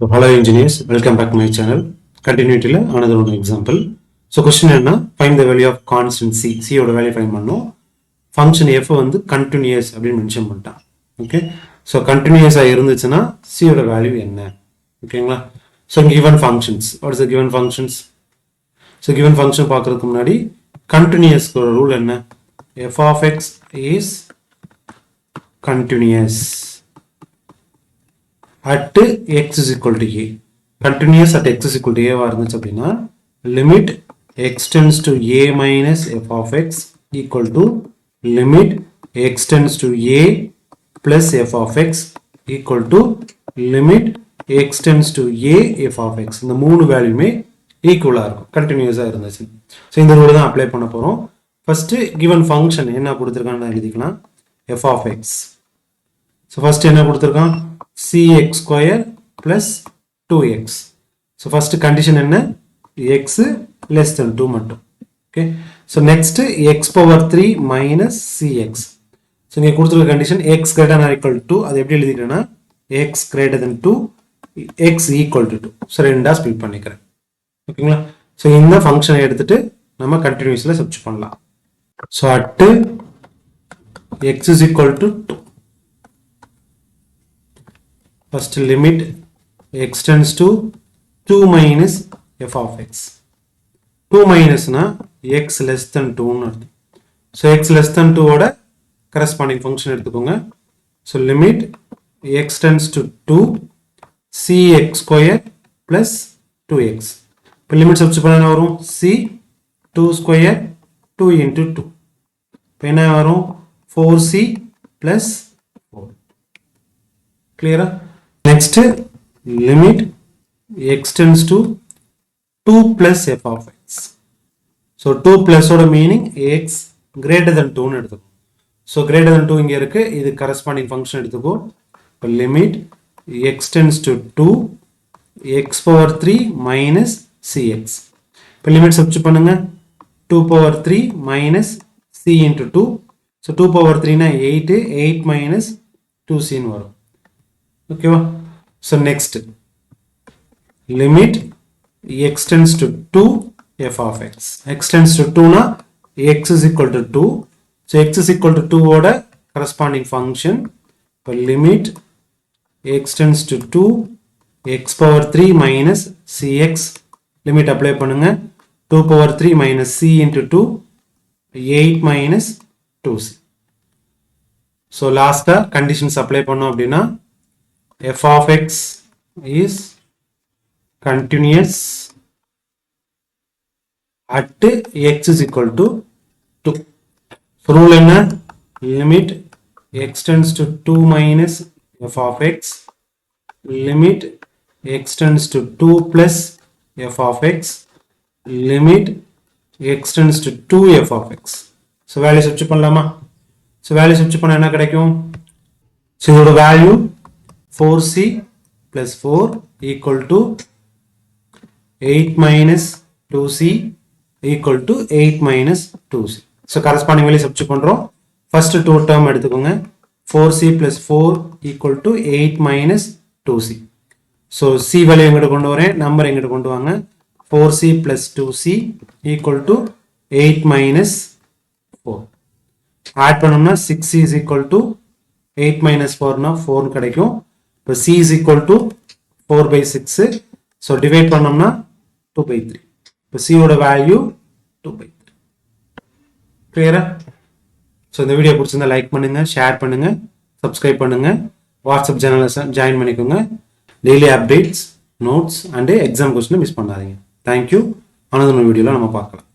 So hello engineers, welcome back to my channel. Continuity another one example. So question enna, find the value of constant c. C oda value find pannom. Function f வந்து continuous அப்படினு mention பண்ணிட்டான். Okay. So continuous ஆ இருந்துச்சுனா c oda value என்ன? ஓகேங்களா? So given functions. What is the given functions? So given function பார்க்கிறதுக்கு முன்னாடி continuous ஓட rule என்ன? f of x is continuous at x is equal to a. Continuous at x is equal to a இருந்துச்சு அப்படின்னா limit x tends to a minus f of x equal to limit x tends to a plus f of x equal to limit x tends to a f of x. இந்த மூணு வேல்யூமே ஈக்குவலா இருக்கும் கண்டினியூஸா இருந்துச்சு. So இந்த rule தான் apply பண்ண போறோம். ஃபர்ஸ்ட் கிவன் ஃபங்க்ஷன் என்ன கொடுத்துருக்கான்னு எழுதிக்கலாம். f of x. So first என்ன கொடுத்துருக்கான், cx square plus 2x. So first condition என்ன, x less than 2 மட்டும். Okay. So next x power 3 minus cx. So இங்க கொடுத்துருக்க condition x greater than or equal to, அது எப்படி எழுதிக்கிறேன்னா x greater than 2, x equal to 2. So ரெண்டா split பண்ணிக்கிறேன். ஓகேங்களா? So இந்த ஃபங்க்ஷனை எடுத்துட்டு நம்ம கண்டினியூஸ்ல சப்ஸ்டிட்யூட் பண்ணலாம். So at x is equal to 2. First limit x tends to 2 minus f of x. 2 minus na x less than 2 nu artham. So x less than 2 oda corresponding function eduthukonga. So limit x tends to 2 cx square plus 2x. Ipo limit substitute panna varum c 2 square 2 into 2. Ipo enna varum 4c plus 4. Clear? Next limit x tends to 2 plus f of x. So 2 plus oda meaning x greater than 2 nu eduthukom. So greater than 2 inga irukku, idu corresponding function eduthuko. So limit x tends to 2 x power 3 minus cx. Ipo limit substitute pannunga, 2 power 3 minus c into 2. So 2 power 3 na 8, 8 minus 2c nu varum. Okay. So next limit x tends to 2 f of x. X tends to 2 na x is equal to 2. So x is equal to 2 oda corresponding function. For limit x tends to 2 x power 3 minus cx. Limit apply பண்ணுங்க. 2 power 3 minus c into 2, 8 minus 2c. So last conditions apply பண்ணோம் அப்படின்னா f of x is continuous at x is equal to 2. So rule enna, limit x tends to 2 minus f of x, limit x tends to 2 plus f of x, limit x tends to 2 f of x. So value substitute பண்ணலாமா? So value substitute பண்ணா என்ன கிடைக்கும்? So இதோட value 4c plus 4 equal to 8 minus 2c equal to 8 minus 2c. So corresponding value substitute பண்றோம். First two term எடுத்துக்கோங்க. 4c plus 4 equal to 8 minus 2c. So c value எங்கிட்ட கொண்டு வரேன், number எங்கிட்ட கொண்டு வாங்க. 4c plus 2c equal to 8 minus 4. Add பண்ணோம்னா 6c is equal to 8 minus 4 na 4 கிடைக்கும். இப்போ c is equal to 4 by 6. So divide பண்ணோம்னா 2 by 3. இப்போ c ஓட வேல்யூ 2 by 3. கிளியரா? ஸோ இந்த வீடியோ பிடிச்சிருந்தா லைக் பண்ணுங்க, ஷேர் பண்ணுங்க, சப்ஸ்கிரைப் பண்ணுங்க, வாட்ஸ்அப் சேனலை ஜாயின் பண்ணிக்கோங்க. Daily updates, notes and exam கொஸ்டினை மிஸ் பண்ணாதீங்க. தேங்க்யூ. ஆனந்த வீடியோவில் நம்ம பார்க்கலாம்.